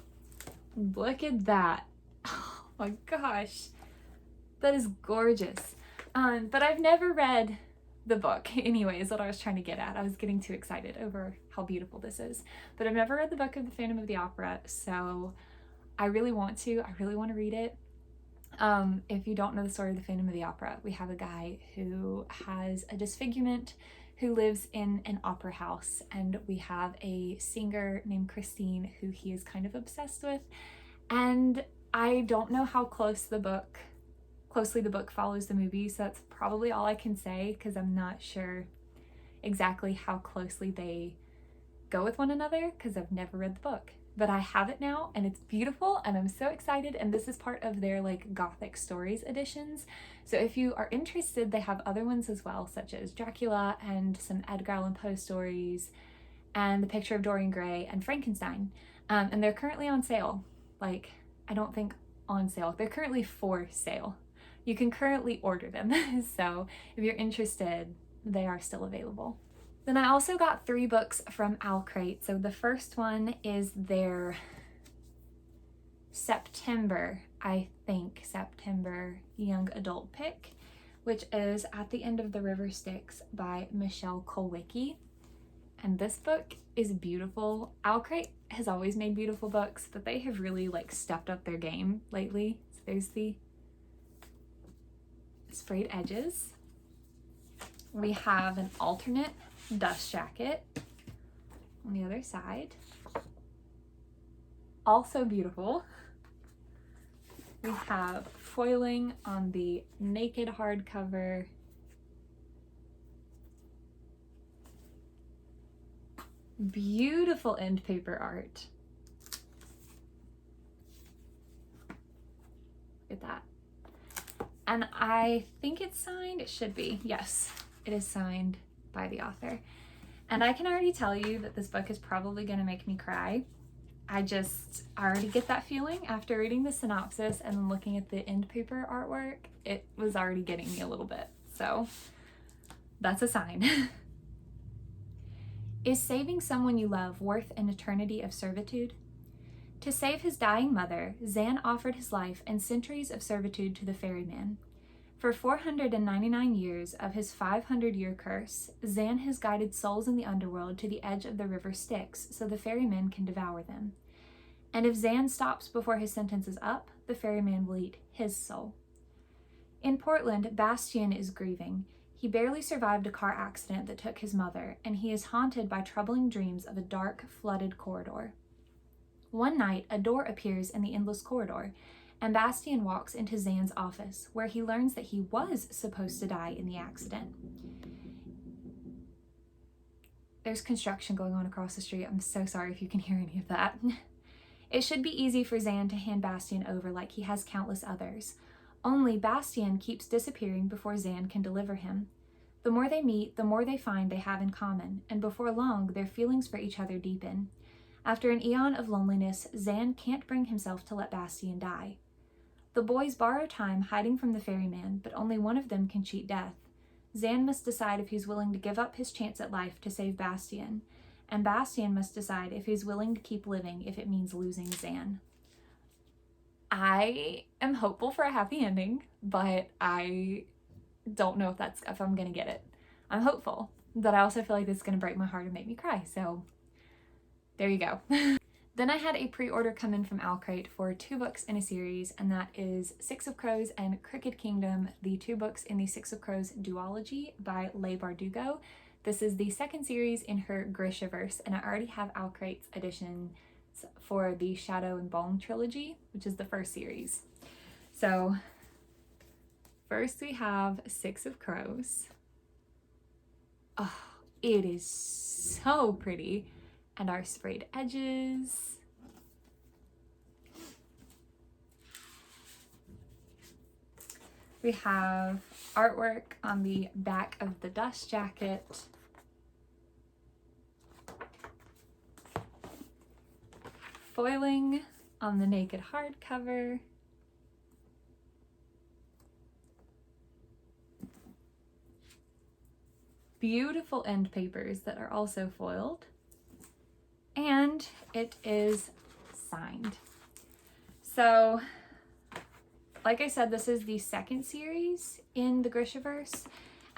Look at that. Oh my gosh. That is gorgeous. But I've never read the book anyway, is what I was trying to get at. I was getting too excited over how beautiful this is. But I've never read the book of The Phantom of the Opera, so I really want to. I really want to read it. If you don't know the story of The Phantom of the Opera, we have a guy who has a disfigurement who lives in an opera house, and we have a singer named Christine who he is kind of obsessed with. And I don't know how closely the book follows the movie, so that's probably all I can say, because I'm not sure exactly how closely they go with one another, because I've never read the book. But I have it now, and it's beautiful, and I'm so excited, and this is part of their like Gothic Stories editions. So if you are interested, they have other ones as well, such as Dracula and some Edgar Allan Poe stories, and The Picture of Dorian Gray and Frankenstein. And they're currently on sale. Like, I don't think on sale. They're currently for sale. You can currently order them. So if you're interested, they are still available. Then I also got 3 books from Owlcrate. So the first one is their September young adult pick, which is At the End of the River Styx by Michelle Kolwicki. And this book is beautiful. Owlcrate has always made beautiful books, but they have really like stepped up their game lately. So there's the sprayed edges. We have an alternate dust jacket on the other side. Also beautiful. We have foiling on the naked hardcover Beautiful end paper art. Look at that. And I think it's signed. It should be. Yes, it is signed by the author. And I can already tell you that this book is probably going to make me cry. I already get that feeling after reading the synopsis and then looking at the end paper artwork. It was already getting me a little bit. So that's a sign. Is saving someone you love worth an eternity of servitude? To save his dying mother, Zan offered his life and centuries of servitude to the ferryman. For 499 years of his 500-year curse, Zan has guided souls in the underworld to the edge of the river Styx so the ferryman can devour them. And if Zan stops before his sentence is up, the ferryman will eat his soul. In Portland, Bastian is grieving. He barely survived a car accident that took his mother, and he is haunted by troubling dreams of a dark, flooded corridor. One night, a door appears in the endless corridor, and Bastian walks into Zan's office, where he learns that he was supposed to die in the accident. There's construction going on across the street. I'm so sorry if you can hear any of that. It should be easy for Zan to hand Bastian over like he has countless others. Only Bastian keeps disappearing before Zan can deliver him. The more they meet, the more they find they have in common, and before long, their feelings for each other deepen. After an eon of loneliness, Zan can't bring himself to let Bastian die. The boys borrow time hiding from the ferryman, but only one of them can cheat death. Zan must decide if he's willing to give up his chance at life to save Bastian, and Bastian must decide if he's willing to keep living if it means losing Zan. I am hopeful for a happy ending, but I don't know if I'm gonna get it. I'm hopeful, but I also feel like this is gonna break my heart and make me cry, so there you go. Then I had a pre-order come in from Owlcrate for 2 books in a series, and that is Six of Crows and Rekhyt Kingdom, the 2 books in the Six of Crows duology by Leigh Bardugo. This is the 2nd series in her Grishaverse, and I already have Owlcrate's edition for the Shadow and Bone trilogy, which is the 1st series. So first we have Six of Crows. Oh, it is so pretty. And our sprayed edges. We have artwork on the back of the dust jacket. Foiling on the naked hardcover. Beautiful end papers that are also foiled. And it is signed. So, like I said, this is the 2nd series in the Grishaverse,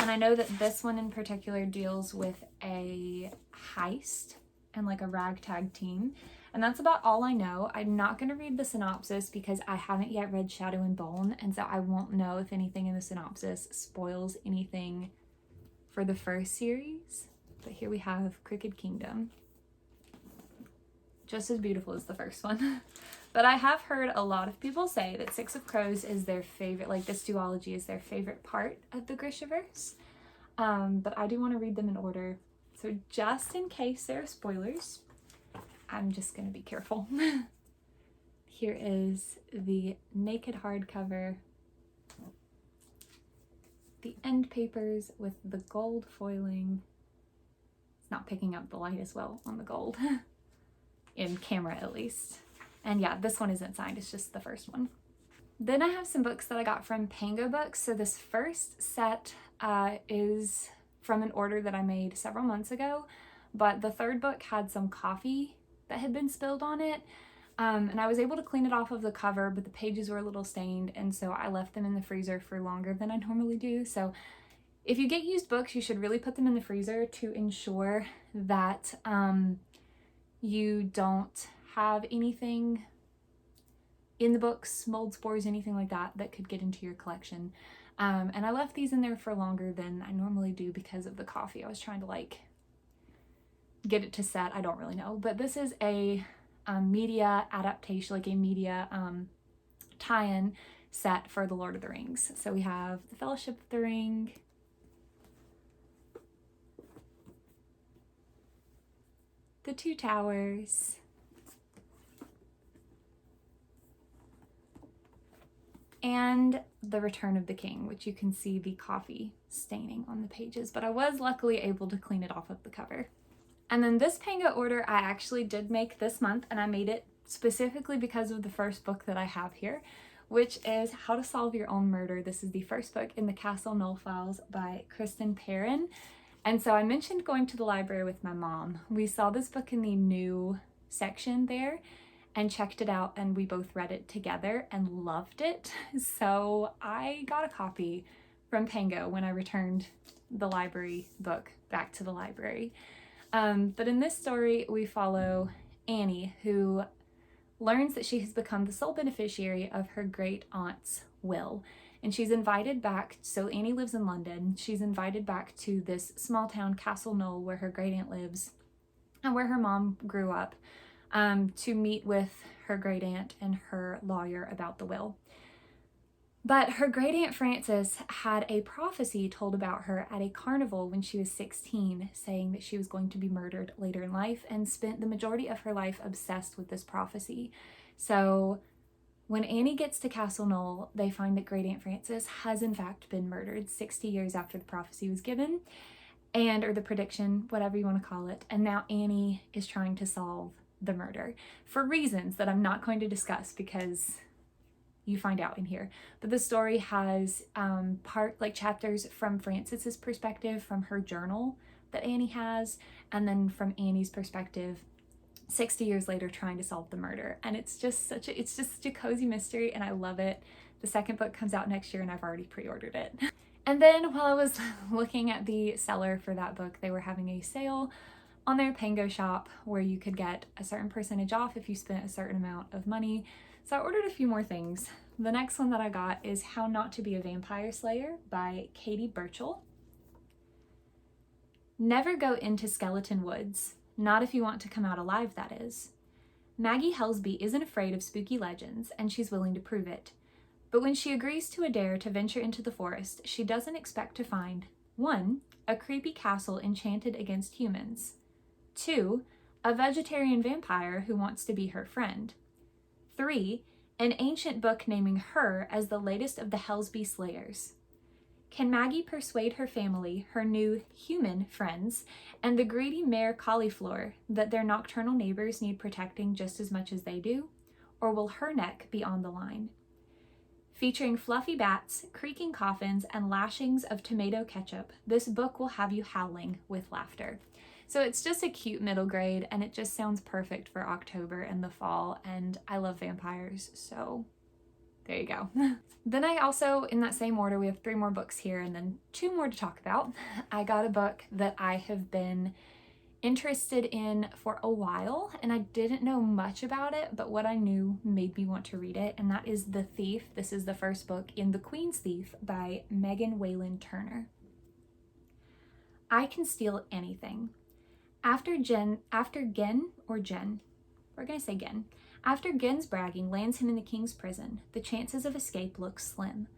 and I know that this one in particular deals with a heist and like a ragtag team, and that's about all I know. I'm not going to read the synopsis because I haven't yet read Shadow and Bone, and so I won't know if anything in the synopsis spoils anything for the 1st series. But here we have Rekhyt Kingdom. Just as beautiful as the 1st one. But I have heard a lot of people say that Six of Crows is their favorite, like this duology is their favorite part of the Grishaverse. But I do want to read them in order. So just in case there are spoilers, I'm just going to be careful. Here is the naked hardcover. The end papers with the gold foiling. It's not picking up the light as well on the gold. In camera at least. And yeah, this one isn't signed, it's just the 1st one. Then I have some books that I got from PangoBooks. So this first set is from an order that I made several months ago, but the 3rd book had some coffee that had been spilled on it, and I was able to clean it off of the cover, but the pages were a little stained, and so I left them in the freezer for longer than I normally do. So if you get used books, you should really put them in the freezer to ensure that you don't have anything in the books, mold spores, anything like that, that could get into your collection. And I left these in there for longer than I normally do because of the coffee. I was trying to like get it to set. I don't really know. But this is a media adaptation, like a media tie-in set for The Lord of the Rings. So we have the Fellowship of the Ring, . the two towers. And the Return of the King, which you can see the coffee staining on the pages, but I was luckily able to clean it off of the cover. And then this Pango order I actually did make this month, and I made it specifically because of the first book that I have here, which is How to Solve Your Own Murder. This is the first book in the Castle Knoll Files by Kristen Perrin. And so I mentioned going to the library with my mom. We saw this book in the new section there and checked it out, and we both read it together and loved it. So I got a copy from Pango when I returned the library book back to the library. But in this story, we follow Annie, who learns that she has become the sole beneficiary of her great aunt's will. And she's invited back, so Annie lives in London, she's invited back to this small town, Castle Knoll, where her great aunt lives and where her mom grew up, to meet with her great aunt and her lawyer about the will. But her great aunt Frances had a prophecy told about her at a carnival when she was 16, saying that she was going to be murdered later in life, and spent the majority of her life obsessed with this prophecy. So when Annie gets to Castle Knoll, they find that great aunt Frances has in fact been murdered 60 years after the prophecy was given, or the prediction, whatever you want to call it. And now Annie is trying to solve the murder for reasons that I'm not going to discuss because you find out in here. But the story has chapters from Frances's perspective, from her journal that Annie has, and then from Annie's perspective 60 years later trying to solve the murder. And it's just such a cozy mystery, and I love it. The second book comes out next year, and I've already pre-ordered it. And then while I was looking at the seller for that book, they were having a sale on their Pango shop where you could get a certain percentage off if you spent a certain amount of money. So I ordered a few more things. The next one that I got is How Not to Be a Vampire Slayer by Katie Burchell. Never go into Skeleton Woods. Not if you want to come out alive, that is. Maggie Helsby isn't afraid of spooky legends, and she's willing to prove it. But when she agrees to a dare to venture into the forest, she doesn't expect to find 1. A creepy castle enchanted against humans. 2. A vegetarian vampire who wants to be her friend. 3. An ancient book naming her as the latest of the Helsby Slayers. Can Maggie persuade her family, her new human friends, and the greedy Mare Cauliflower that their nocturnal neighbors need protecting just as much as they do? Or will her neck be on the line? Featuring fluffy bats, creaking coffins, and lashings of tomato ketchup, this book will have you howling with laughter. So it's just a cute middle grade, and it just sounds perfect for October and the fall, and I love vampires, so there you go. Then I also, in that same order, we have 3 more books here and then 2 more to talk about. I got a book that I have been interested in for a while, and I didn't know much about it, but what I knew made me want to read it, and that is The Thief. This is the first book in The Queen's Thief by Megan Whalen Turner. I can steal anything. After Gen's bragging lands him in the king's prison, the chances of escape look slim.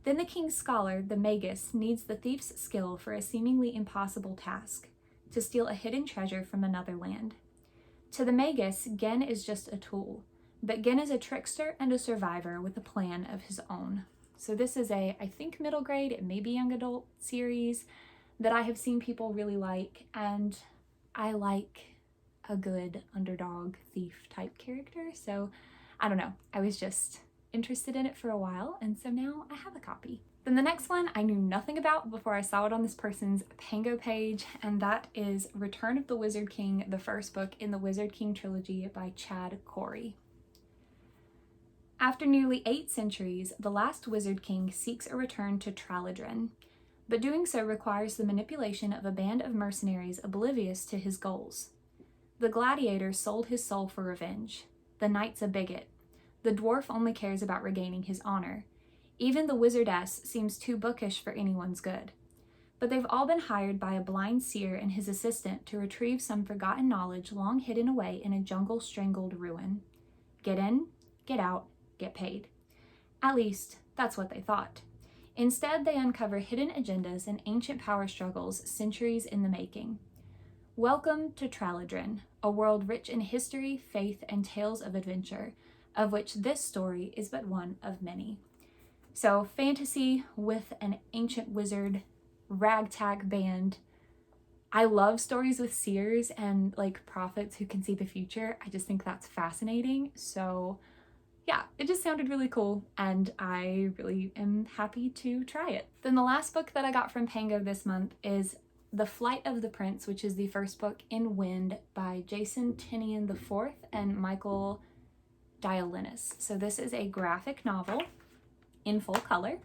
Then the king's scholar, the magus, needs the thief's skill for a seemingly impossible task, to steal a hidden treasure from another land. To the magus, Gen is just a tool, but Gen is a trickster and a survivor with a plan of his own. So this is I think middle grade, it may be young adult series that I have seen people really like, and I like a good underdog thief type character, so I don't know, I was just interested in it for a while, and so now I have a copy. Then the next one I knew nothing about before I saw it on this person's Pango page, and that is Return of the Wizard King, the first book in the Wizard King trilogy by Chad Corey. After nearly 8 centuries, the last Wizard King seeks a return to Traladrin, but doing so requires the manipulation of a band of mercenaries oblivious to his goals. The gladiator sold his soul for revenge. The knight's a bigot. The dwarf only cares about regaining his honor. Even the wizardess seems too bookish for anyone's good. But they've all been hired by a blind seer and his assistant to retrieve some forgotten knowledge long hidden away in a jungle-strangled ruin. Get in, get out, get paid. At least, that's what they thought. Instead, they uncover hidden agendas and ancient power struggles centuries in the making. Welcome to Traladrin, a world rich in history, faith, and tales of adventure, of which this story is but one of many. So fantasy with an ancient wizard, ragtag band. I love stories with seers and like prophets who can see the future. I just think that's fascinating. So yeah, it just sounded really cool and I really am happy to try it. Then the last book that I got from Pango this month is The Flight of the Prince, which is the first book in Wind by Jason Tinian IV and Michael Diolinis. So this is a graphic novel in full color.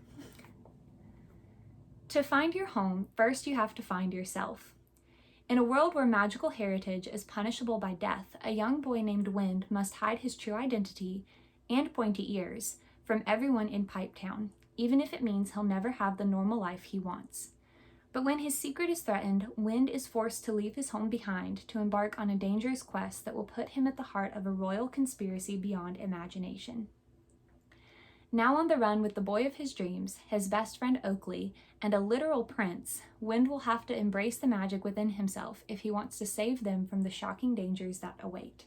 To find your home, first you have to find yourself. In a world where magical heritage is punishable by death, a young boy named Wind must hide his true identity and pointy ears from everyone in Pipetown, even if it means he'll never have the normal life he wants. But when his secret is threatened, Wind is forced to leave his home behind to embark on a dangerous quest that will put him at the heart of a royal conspiracy beyond imagination. Now on the run with the boy of his dreams, his best friend Oakley, and a literal prince, Wind will have to embrace the magic within himself if he wants to save them from the shocking dangers that await.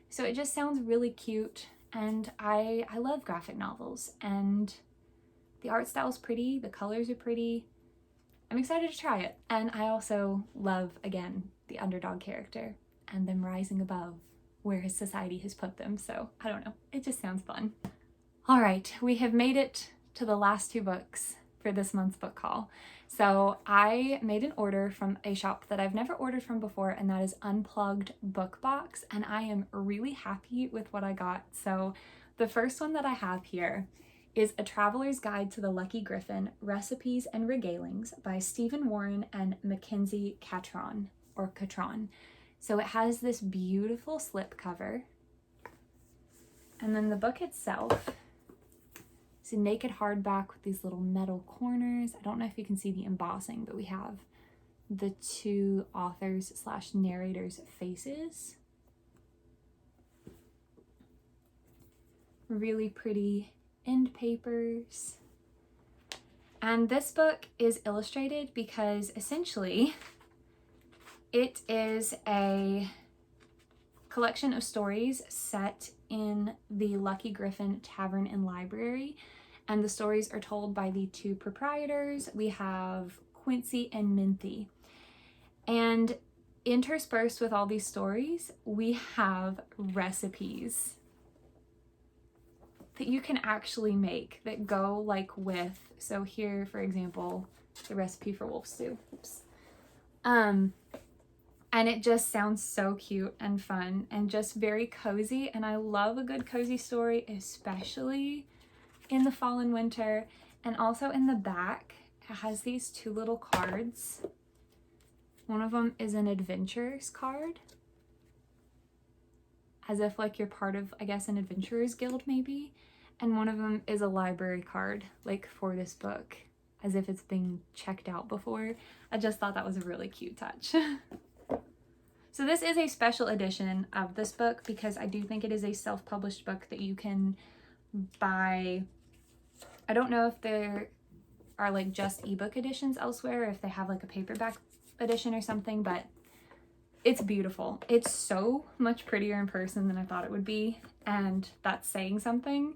So it just sounds really cute, and I love graphic novels, and the art style is pretty, the colors are pretty. I'm excited to try it. And I also love, again, the underdog character and them rising above where his society has put them. So I don't know, it just sounds fun. All right, we have made it to the last two books for this month's book haul. So I made an order from a shop that I've never ordered from before, and that is Unplugged Book Box, and I am really happy with what I got. So the first one that I have here is A Traveler's Guide to the Lucky Griffin, Recipes and Regalings by Stephen Warren and Mackenzie Catron. So it has this beautiful slipcover, and then the book itself is a naked hardback with these little metal corners. I don't know if you can see the embossing, but we have the two authors / narrators' faces. Really pretty end papers. And this book is illustrated because essentially it is a collection of stories set in the Lucky Griffin Tavern and Library, and the stories are told by the two proprietors. We have Quincy and Minthy, and interspersed with all these stories we have recipes that you can actually make that go like with, so here for example, the recipe for wolf stew. Oops. And it just sounds so cute and fun and just very cozy, and I love a good cozy story, especially in the fall and winter. And also in the back it has these two little cards. One of them is an adventurer's card, as if like you're part of, I guess, an adventurer's guild maybe, and one of them is a library card, like for this book, as if it's been checked out before. I just thought that was a really cute touch. So this is a special edition of this book because I do think it is a self-published book that you can buy. I don't know if there are like just ebook editions elsewhere, or if they have like a paperback edition or something, but it's beautiful. It's so much prettier in person than I thought it would be, and that's saying something.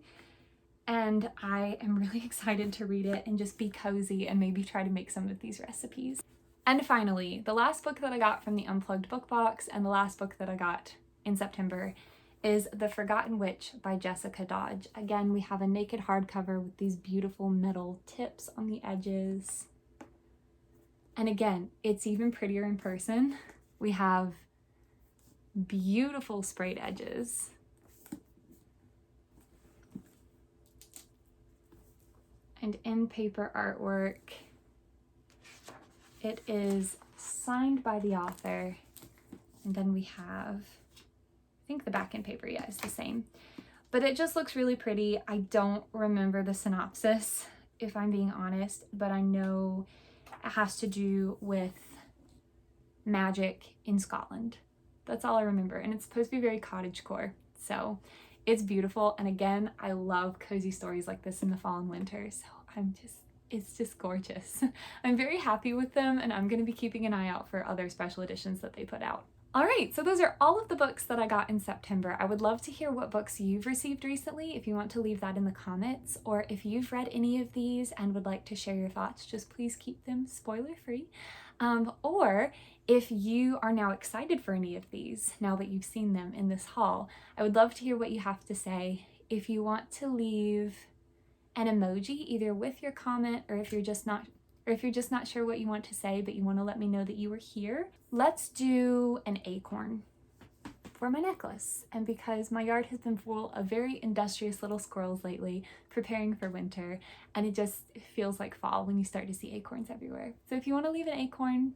And I am really excited to read it and just be cozy and maybe try to make some of these recipes. And finally, the last book that I got from the Unplugged Book Box, and the last book that I got in September, is The Forgotten Witch by Jessica Dodge. Again, we have a naked hardcover with these beautiful metal tips on the edges. And again, it's even prettier in person. We have beautiful sprayed edges. And in paper artwork. It is signed by the author, and then we have, I think the back end paper, yeah, is the same. But it just looks really pretty. I don't remember the synopsis, if I'm being honest, but I know it has to do with magic in Scotland. That's all I remember, and it's supposed to be very cottagecore, so it's beautiful. And again, I love cozy stories like this in the fall and winter, so It's just gorgeous. I'm very happy with them, and I'm going to be keeping an eye out for other special editions that they put out. Alright, so those are all of the books that I got in September. I would love to hear what books you've received recently, if you want to leave that in the comments, or if you've read any of these and would like to share your thoughts, just please keep them spoiler-free. Or if you are now excited for any of these, now that you've seen them in this haul, I would love to hear what you have to say. If you want to leave an emoji, either with your comment, or if you're just not sure what you want to say, but you want to let me know that you were here, let's do an acorn for my necklace. And because my yard has been full of very industrious little squirrels lately, preparing for winter, and it just feels like fall when you start to see acorns everywhere. So if you want to leave an acorn,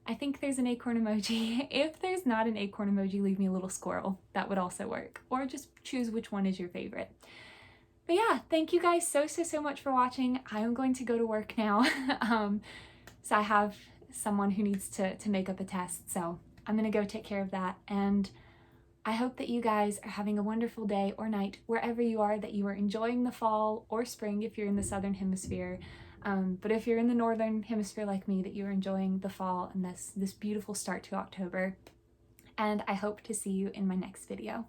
I think there's an acorn emoji. If there's not an acorn emoji, leave me a little squirrel. That would also work. Or just choose which one is your favorite. But yeah, thank you guys so much for watching. I am going to go to work now. So I have someone who needs to make up a test, so I'm gonna go take care of that. And I hope that you guys are having a wonderful day or night wherever you are, that you are enjoying the fall or spring if you're in the southern hemisphere. But if you're in the northern hemisphere like me, that you're enjoying the fall and this beautiful start to October. And I hope to see you in my next video.